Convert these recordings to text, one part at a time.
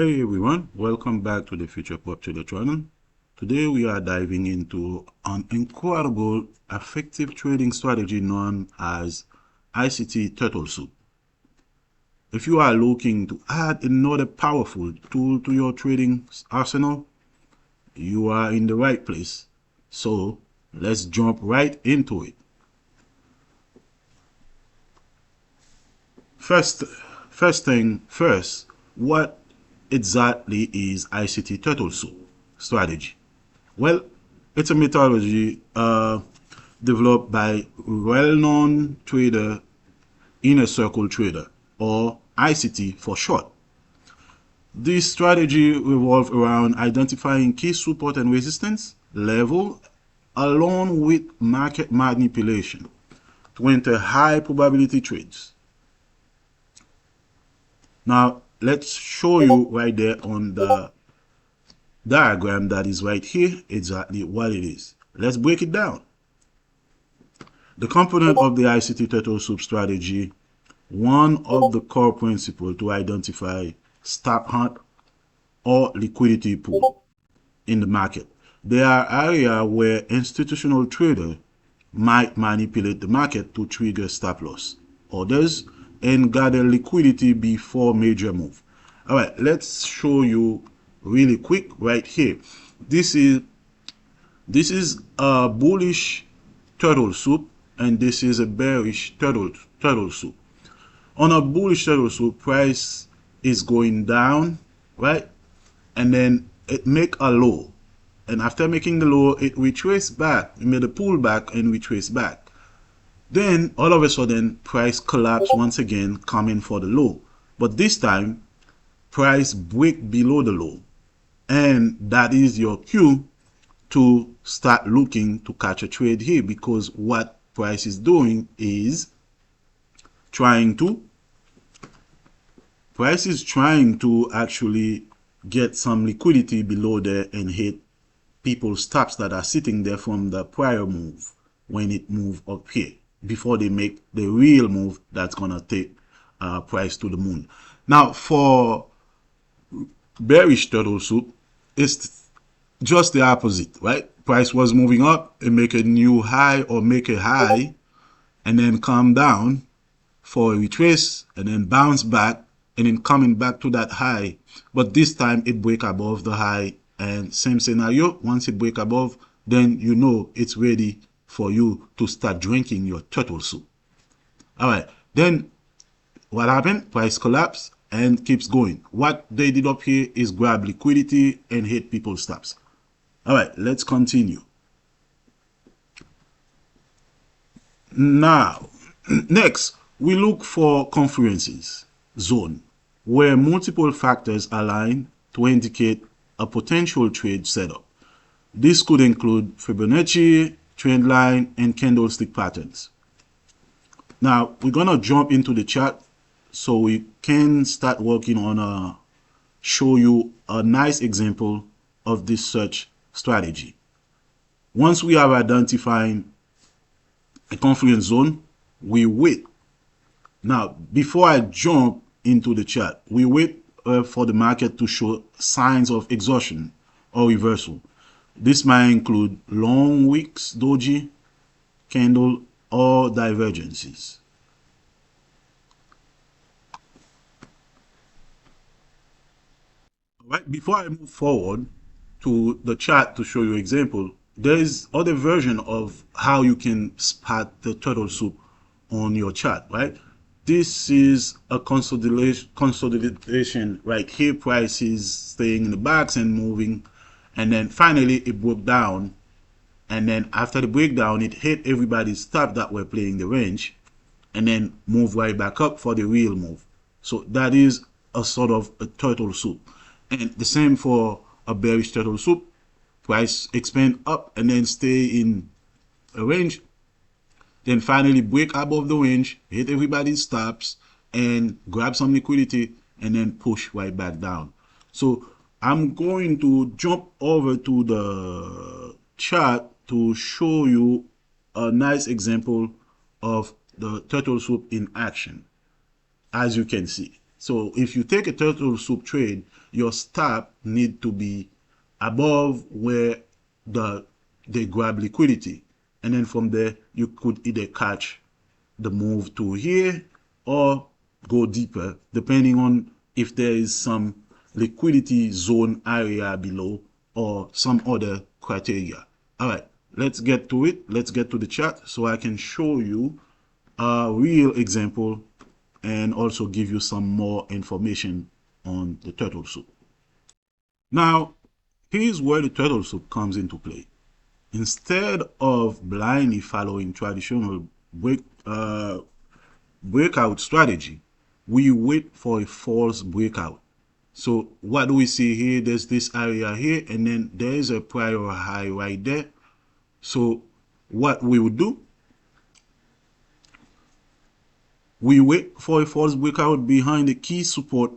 Hey everyone, welcome back to the Future Pop Trader channel. Today we are diving into an incredible effective trading strategy known as ICT Turtle Soup. If you are looking to add another powerful tool to your trading arsenal, you are in the right place. So let's jump right into it. First thing first, what exactly is ICT Turtle Soup strategy? Well, it's a methodology developed by well-known trader, Inner Circle Trader, or ICT for short. This strategy revolves around identifying key support and resistance level along with market manipulation to enter high probability trades. Now, let's show you right there on the diagram that is right here exactly what it is. Let's break it down. The component of the ICT Turtle Soup strategy, one of the core principles to identify stop hunt or liquidity pool in the market. There are areas where institutional traders might manipulate the market to trigger stop loss. Others and gather liquidity before major move. All right, let's show you really quick right here. This is a bullish turtle soup and this is a bearish turtle soup. On a bullish turtle soup, price is going down, right? And then it make a low, and after making the low, it retraced back. It made a pullback and retraced back. Then all of a sudden, price collapsed once again, coming for the low. But this time, price break below the low, and that is your cue to start looking to catch a trade here, because what price is doing is trying to actually get some liquidity below there and hit people's stops that are sitting there from the prior move when it moved up here before they make the real move that's gonna take price to the moon. Now for bearish turtle soup, it's just the opposite, right? Price was moving up and make a new high or make a high and then come down for a retrace and then bounce back and then coming back to that high. But this time it break above the high, and same scenario, once it break above, then you know it's ready for you to start drinking your turtle soup. All right, then what happened? Price collapse and keeps going. What they did up here is grab liquidity and hit people's stops. All right, let's continue. Now, next, we look for confluences zone where multiple factors align to indicate a potential trade setup. This could include Fibonacci, trend line, and candlestick patterns. Now, we're going to jump into the chart so we can start working on show you a nice example of this search strategy. Once we have identified a confluence zone, we wait. Now, before I jump into the chart, we wait for the market to show signs of exhaustion or reversal. This might include long wicks, doji, candle, or divergences. All right, before I move forward to the chart to show you example, there is other version of how you can spot the turtle soup on your chart, right? This is a consolidation right here. Price is staying in the box and moving, and then finally it broke down, and then after the breakdown it hit everybody's stop that were playing the range and then move right back up for the real move. So that is a sort of a turtle soup. And the same for a bearish turtle soup. Price expand up and then stay in a range, then finally break above the range, hit everybody's stops and grab some liquidity and then push right back down. So I'm going to jump over to the chart to show you a nice example of the turtle soup in action. As you can see, So if you take a turtle soup trade, your stop need to be above where they grab liquidity, and then from there you could either catch the move to here or go deeper, depending on if there is some liquidity zone area below or some other criteria. All right, let's get to it. Let's get to the chart so I can show you a real example and also give you some more information on the turtle soup. Now, here's where the turtle soup comes into play. Instead of blindly following traditional breakout strategy, we wait for a false breakout. So what do we see here? There's this area here, and then there's a prior high right there. So what we would do, we wait for a false breakout behind the key support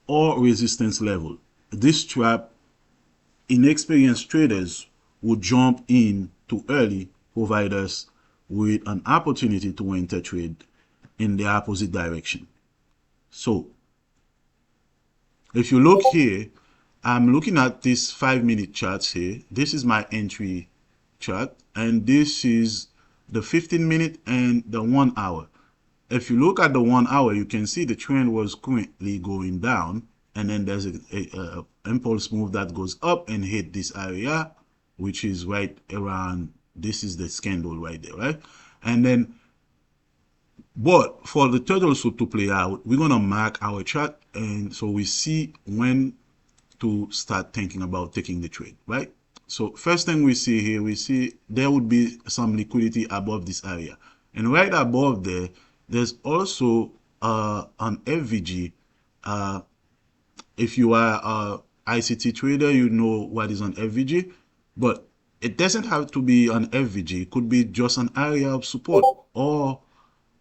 or resistance level. This trap, inexperienced traders would jump in too early, provide us with an opportunity to enter trade in the opposite direction. So if you look here, I'm looking at this 5-minute charts here. This is my entry chart, and this is the 15-minute and the 1 hour. If you look at the 1 hour, you can see the trend was currently going down, and then there's a impulse move that goes up and hit this area, which is right around, this is the candle right there, right? And then, but for the turtle soup to play out, we're gonna mark our chart, and so we see when to start thinking about taking the trade, right? So first thing we see here, we see there would be some liquidity above this area, and right above there, there's also an FVG. If you are a ICT trader, you know what is an FVG, but it doesn't have to be an FVG. It could be just an area of support or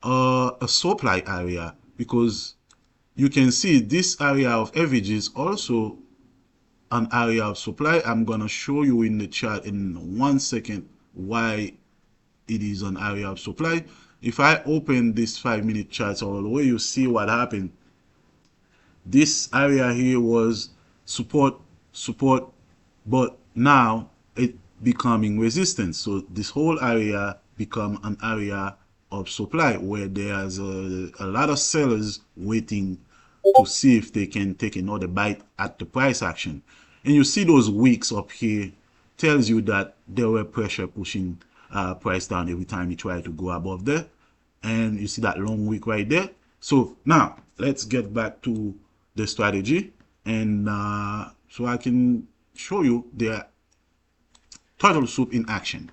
a supply area, because you can see this area of FVG is also an area of supply. I'm going to show you in the chart in 1 second why it is an area of supply. If I open this 5-minute chart all the way, you see what happened. This area here was support, but now it becoming resistance. So this whole area become an area of supply where there's a lot of sellers waiting to see if they can take another bite at the price action. And you see those wicks up here tells you that there were pressure pushing price down every time you try to go above there. And you see that long wick right there. So now let's get back to the strategy, and so I can show you the turtle soup in action.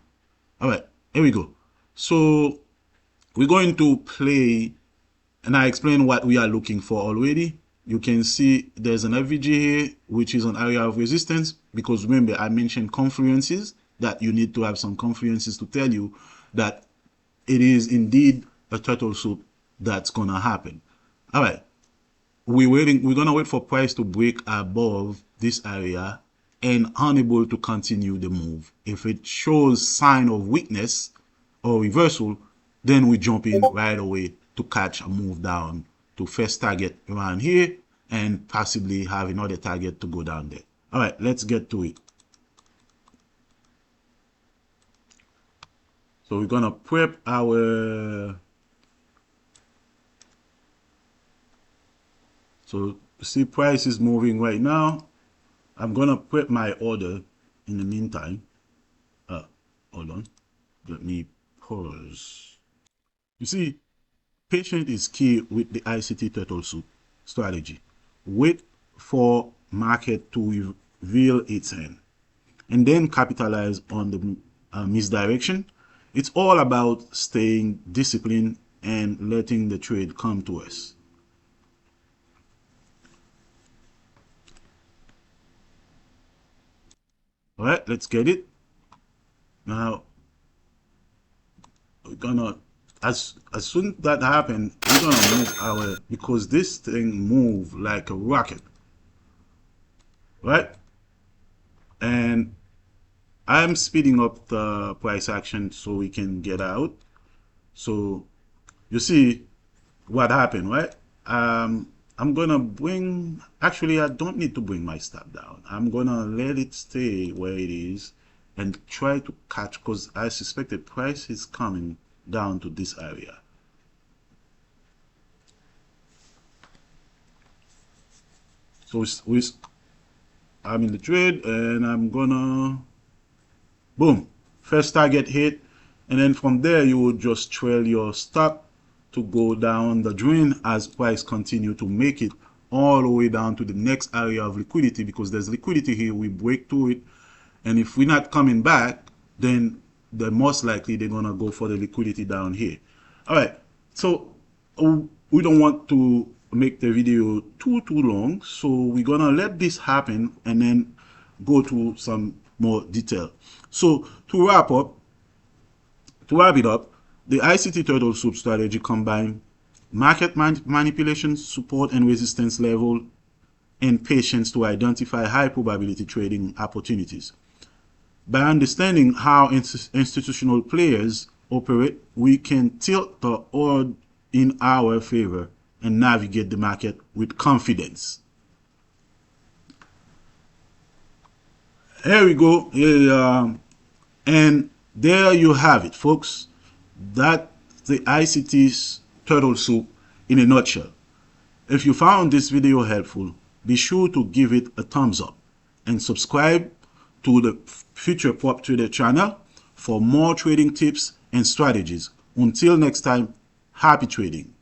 All right, here we go. So we're going to play, and I explained what we are looking for already. You can see there's an FVG here, which is an area of resistance, because remember I mentioned confluences, that you need to have some confluences to tell you that it is indeed a turtle soup that's gonna happen. All right, we're gonna wait for price to break above this area and unable to continue the move. If it shows sign of weakness or reversal, then we jump in right away to catch a move down to first target around here and possibly have another target to go down there. All right, let's get to it. So we're gonna prep our, so see price is moving right now. I'm gonna prep my order in the meantime. Hold on, let me pause. You see, patience is key with the ICT Turtle Soup strategy. Wait for market to reveal its end and then capitalize on the misdirection. It's all about staying disciplined and letting the trade come to us. All right, let's get it. Now, we're gonna, as soon as that happens, we're gonna move our, because this thing move like a rocket, right? And I'm speeding up the price action so we can get out. So you see what happened, right? I'm gonna bring, actually I don't need to bring my stop down. I'm gonna let it stay where it is and try to catch, because I suspect the price is coming down to this area. So I'm in the trade and I'm gonna, boom, first target hit, and then from there you will just trail your stop to go down the drain as price continue to make it all the way down to the next area of liquidity, because there's liquidity here. We break through it, and if we're not coming back, then they're most likely they're gonna go for the liquidity down here. All right, so we don't want to make the video too long, so we're gonna let this happen and then go to some more detail. So to wrap it up, the ICT Turtle Soup strategy combines market manipulation, support and resistance level, and patience to identify high probability trading opportunities. By understanding how institutional players operate, we can tilt the odds in our favor and navigate the market with confidence. Here we go. And there you have it, folks. That's the ICT's Turtle Soup in a nutshell. If you found this video helpful, be sure to give it a thumbs up and subscribe to the Future Prop Trader channel for more trading tips and strategies. Until next time, happy trading.